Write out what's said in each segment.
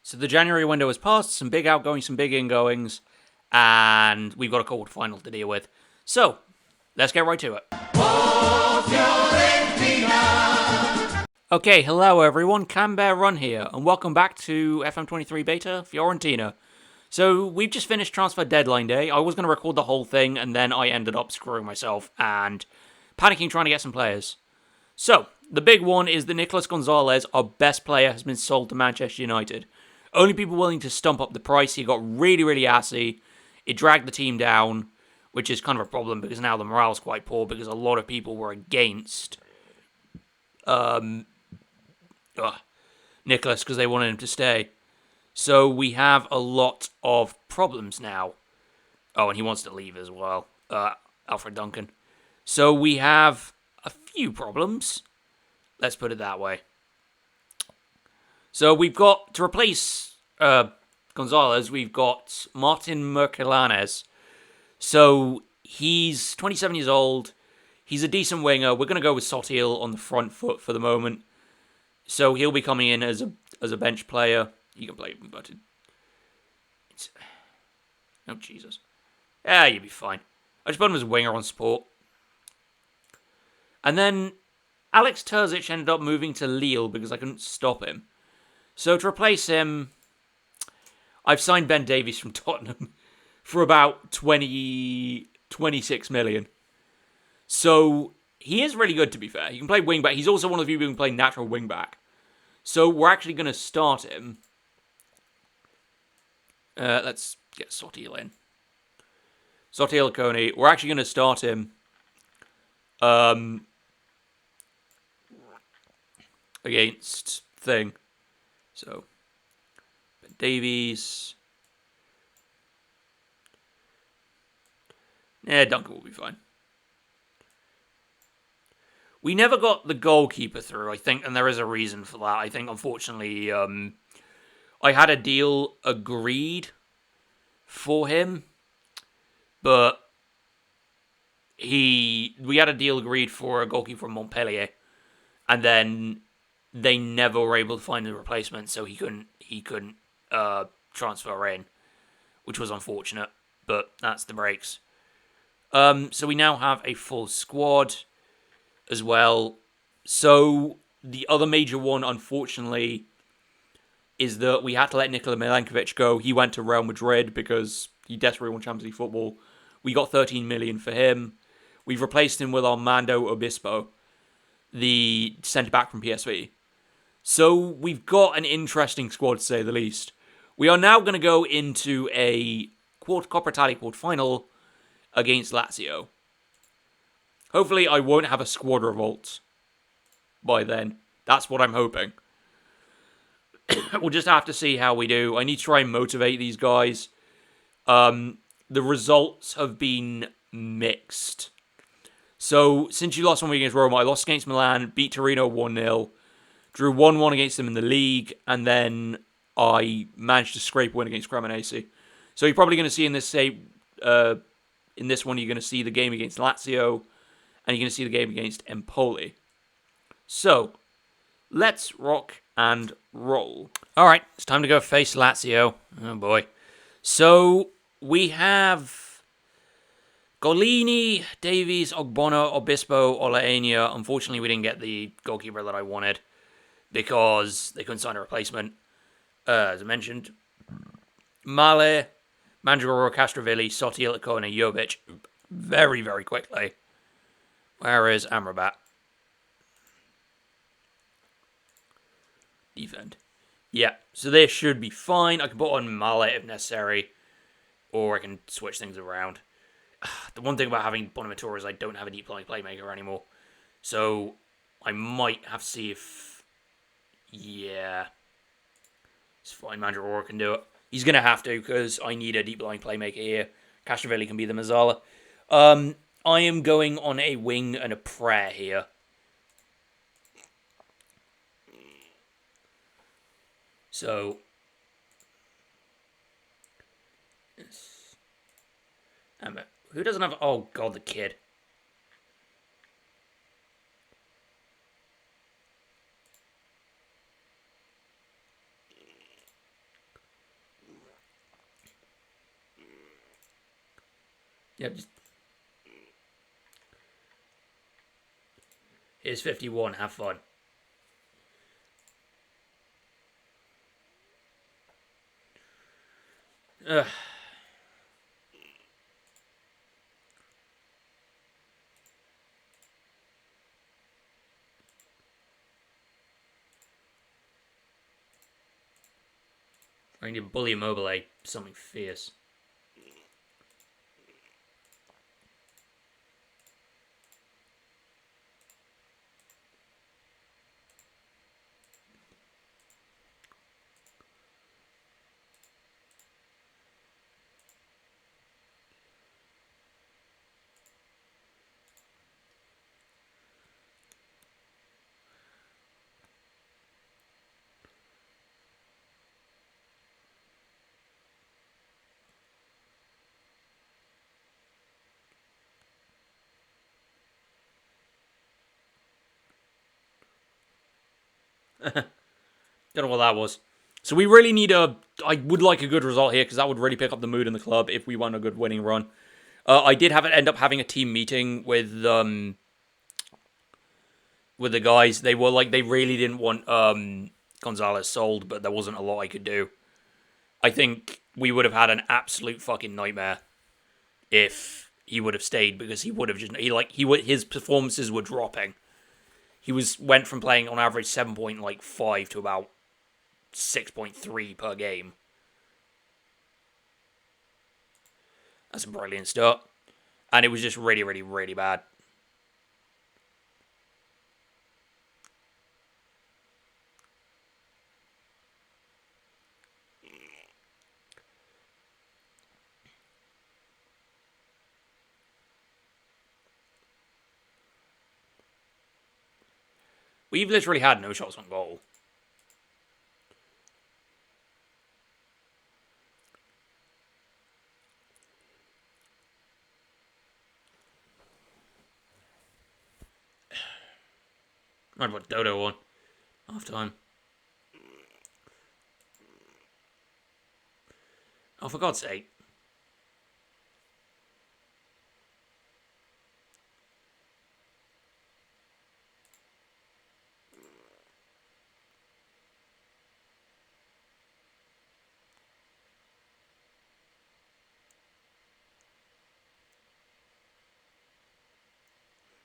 So the January window has passed, some big outgoings, some big ingoings, and we've got a quarter final to deal with. So, let's get right to it. Okay, hello everyone, Canberra Run here, and welcome back to FM23 Beta, Fiorentina. So, we've just finished transfer deadline day. I was going to record the whole thing, and then I ended up screwing myself and panicking trying to get some players. So, the big one is that Nicolas Gonzalez, our best player, has been sold to Manchester United. Only people willing to stump up the price. He got really, really assy. It dragged the team down, which is kind of a problem because now the morale's quite poor because a lot of people were against Nicolas because they wanted him to stay. So we have a lot of problems now. Oh, and he wants to leave as well. Alfred Duncan. So we have a few problems. Let's put it that way. So we've got, to replace Gonzalez, we've got Martin Mercelanes. So he's 27 years old. He's a decent winger. We're going to go with Sotil on the front foot for the moment. So he'll be coming in as a bench player. You can play, but oh Jesus, you'll be fine. I just put him as a winger on support. And then Alex Terzic ended up moving to Lille because I couldn't stop him. So to replace him, I've signed Ben Davies from Tottenham for about 26 million. So he is really good, to be fair. He can play wing back. He's also one of the people who can play natural wing back. So we're actually going to start him. Let's get Sotil in. Sotil Coney. We're actually going to start him against Thing. So, Ben Davies. Duncan will be fine. We never got the goalkeeper through, I think, and there is a reason for that. I think, unfortunately, I had a deal agreed for him, but we had a deal agreed for a goalkeeper from Montpellier, and then they never were able to find a replacement, so he couldn't transfer in, which was unfortunate, but that's the breaks. So we now have a full squad as well. So the other major one, unfortunately, is that we had to let Nikola Milenkovic go. He went to Real Madrid because he desperately wants Champions League football. We got 13 million for him. We've replaced him with Armando Obispo, the centre-back from PSV. So we've got an interesting squad, to say the least. We are now going to go into a Coppa Italia quarter-final against Lazio. Hopefully I won't have a squad revolt by then. That's what I'm hoping. We'll just have to see how we do. I need to try and motivate these guys. The results have been mixed. So, since you lost one week against Roma, I lost against Milan, beat Torino 1-0, drew 1-1 against them in the league, and then I managed to scrape a win against Cremonese. So you're probably going to see in this one, you're going to see the game against Lazio, and you're going to see the game against Empoli. So, let's rock and roll. Alright, it's time to go face Lazio. Oh boy. So, we have Golini, Davies, Ogbono, Obispo, Olaenia. Unfortunately, we didn't get the goalkeeper that I wanted because they couldn't sign a replacement. As I mentioned, Male, Mandragora, Castrovilli, Sotil, Ikone, Jovic, very, very quickly. Where is Amrabat? Defend. Yeah, so they should be fine. I can put on Male if necessary, or I can switch things around. The one thing about having Bonaventura is I don't have a deep line playmaker anymore. So I might have to see if... Yeah. It's fine, Mandragora can do it. He's going to have to because I need a deep line playmaker here. Castrovilli can be the Mazzala. I am going on a wing and a prayer here. So... Who doesn't have... Oh, God, the kid. Yeah, here's 51. Have fun. Ugh. I need to bully Immobile something fierce. Don't know what that was. So we really need I would like a good result here because that would really pick up the mood in the club if we want a good winning run. I did end up having a team meeting with the guys. They were like they really didn't want Gonzalez sold, but there wasn't a lot I could do. I think we would have had an absolute fucking nightmare if he would have stayed because he would have his performances were dropping. He went from playing on average 7.5 to about 6.3 per game. That's a brilliant start. And it was just really, really, really bad. We've literally had no shots on goal. Might have put Dodo on. Half time. Oh, for God's sake.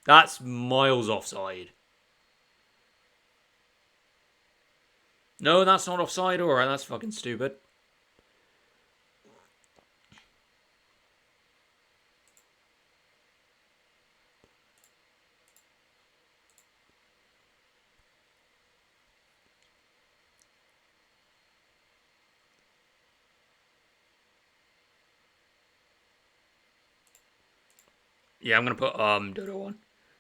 That's miles offside. No, that's not offside. Alright, that's fucking stupid. Yeah, I'm gonna put Dodo on.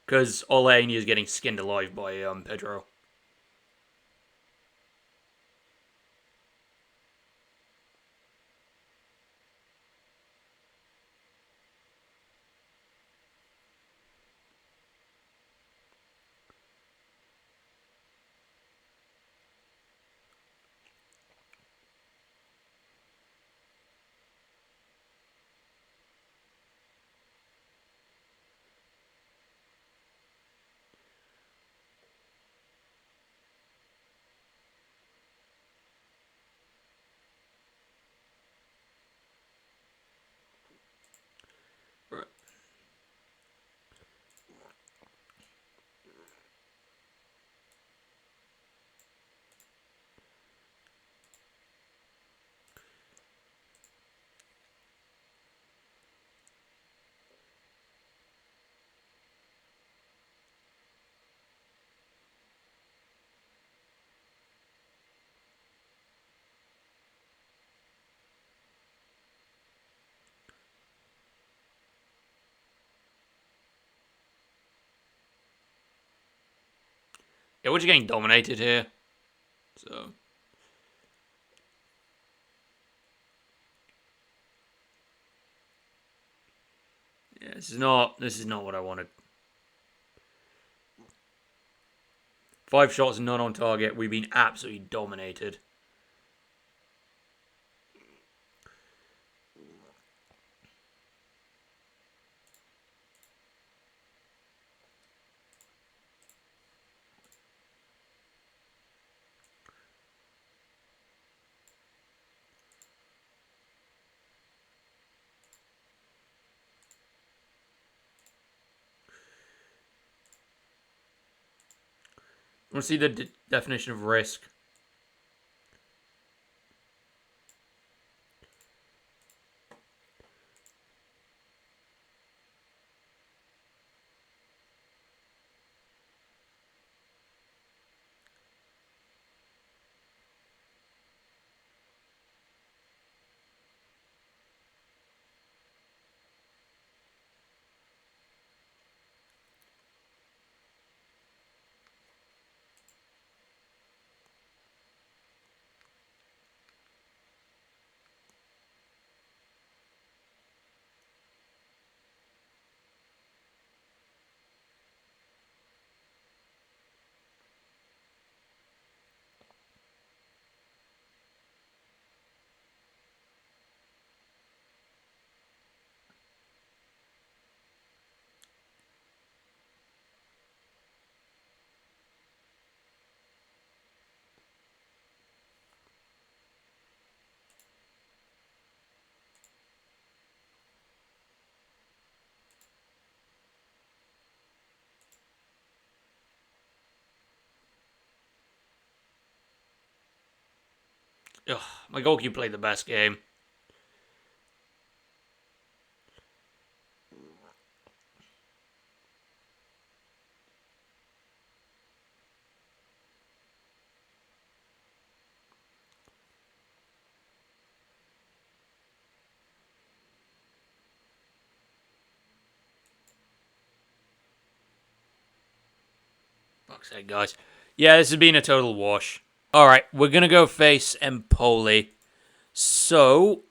Because Oleni is getting skinned alive by Pedro. Yeah, we're just getting dominated here. So yeah, this is not what I wanted. 5 shots, none on target. We've been absolutely dominated. Want to see the definition of risk? Ugh, my goalkeeper played the best game. Fuck's sake, guys. Yeah, this has been a total wash. Alright, we're going to go face Empoli. So,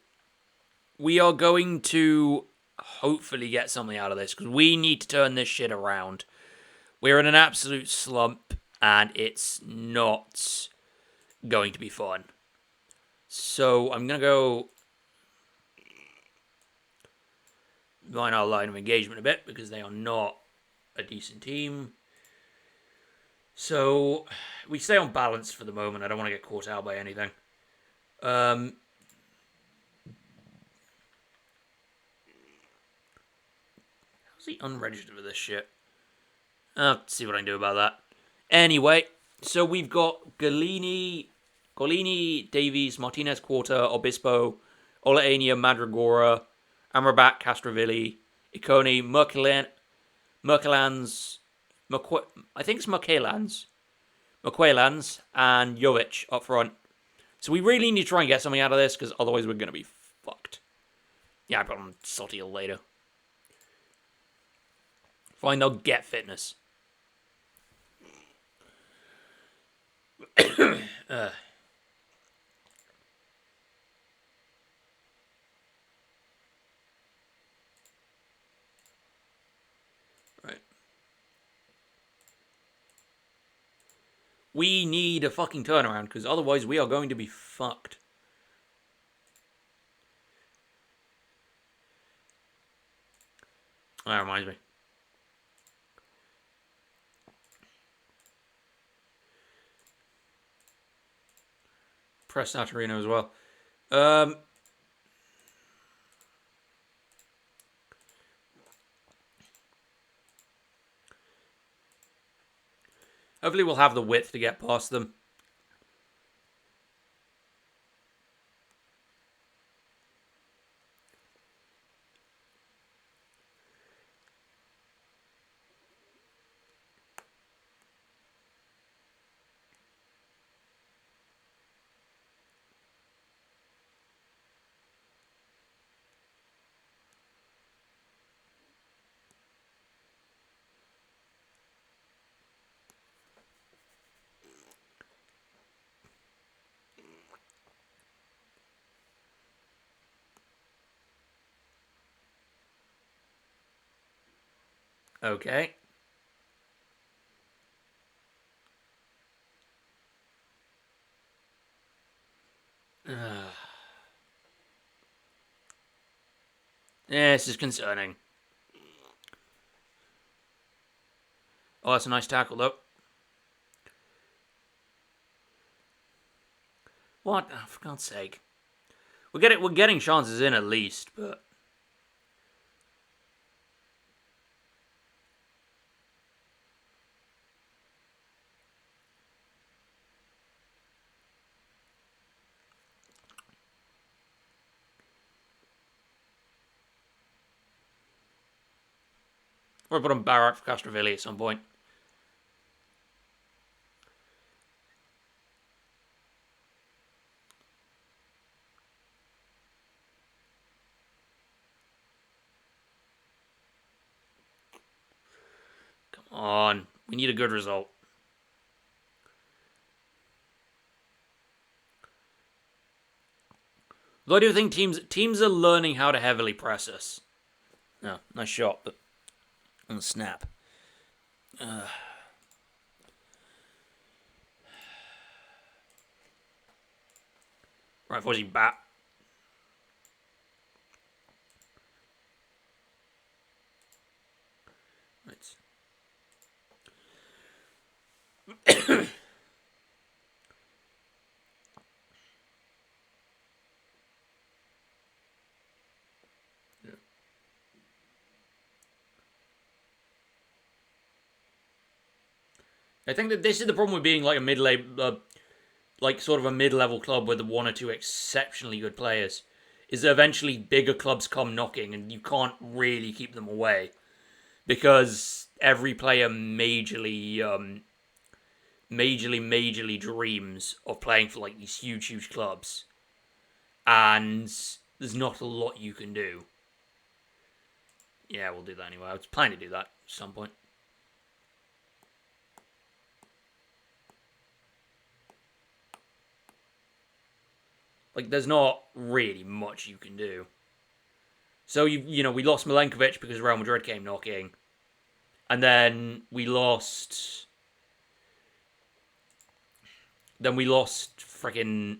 we are going to hopefully get something out of this, because we need to turn this shit around. We're in an absolute slump, and it's not going to be fun. So, I'm going to go line our line of engagement a bit, because they are not a decent team. So, we stay on balance for the moment. I don't want to get caught out by anything. How's he unregistered for this shit? I'll see what I can do about that. Anyway, so we've got Golini, Davies, Martinez, Quarter, Obispo, Olaania, Madragora, Amrabat, Castrovilli, Iconi, Merkelans, I think it's Merkelans, and Jovic up front. So we really need to try and get something out of this, because otherwise we're going to be fucked. Yeah, I put on salty later. Fine, they'll get fitness. Right. We need a fucking turnaround, because otherwise we are going to be fucked. That reminds me. Press Saturino as well. Hopefully we'll have the width to get past them. Okay. Yeah, this is concerning. Oh, that's a nice tackle, though. What? Oh, for God's sake. We're getting chances in at least, but... Or put on Barak for Castrovilli at some point. Come on. We need a good result. Though I do think teams are learning how to heavily press us. No, nice shot, but on the snap. Right, Fozzie bat. Right. I think that this is the problem with being like a mid-level, like sort of a mid-level club with one or two exceptionally good players, is that eventually bigger clubs come knocking and you can't really keep them away because every player majorly dreams of playing for like these huge clubs, and there's not a lot you can do. Yeah, we'll do that anyway. I was planning to do that at some point. Like, there's not really much you can do. So, we lost Milenkovic because Real Madrid came knocking. And then we lost... freaking...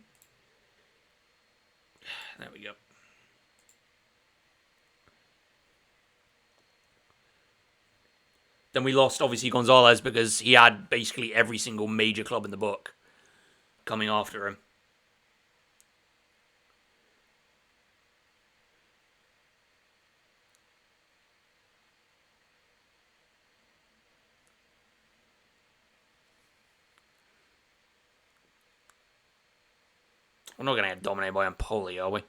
There we go. Then we lost, obviously, Gonzalez because he had basically every single major club in the book coming after him. We're not going to get dominated by Empoli, are we?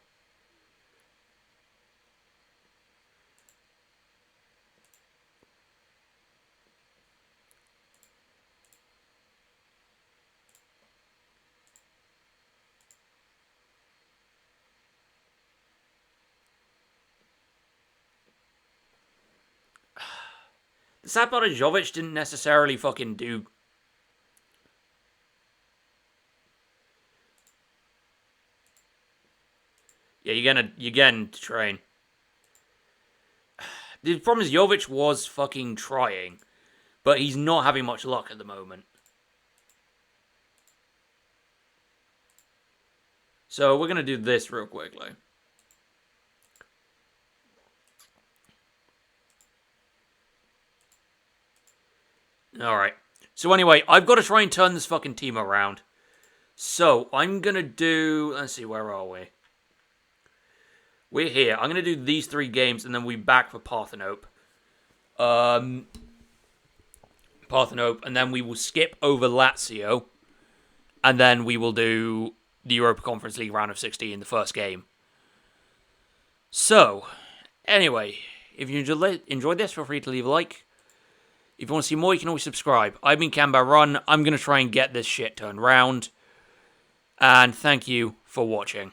The sad part is Jovic didn't necessarily fucking do... Yeah, you're getting to train. The problem is Jovic was fucking trying, but he's not having much luck at the moment. So we're going to do this real quickly. Alright. So anyway, I've got to try and turn this fucking team around. So, I'm going to do... Let's see, where are we? We're here. I'm going to do these 3 games, and then we'll be back for Parthenope. Parthenope, and then we will skip over Lazio. And then we will do the Europa Conference League round of 16, the first game. So, anyway, if you enjoyed this, feel free to leave a like. If you want to see more, you can always subscribe. I've been Canberra Run. I'm going to try and get this shit turned around. And thank you for watching.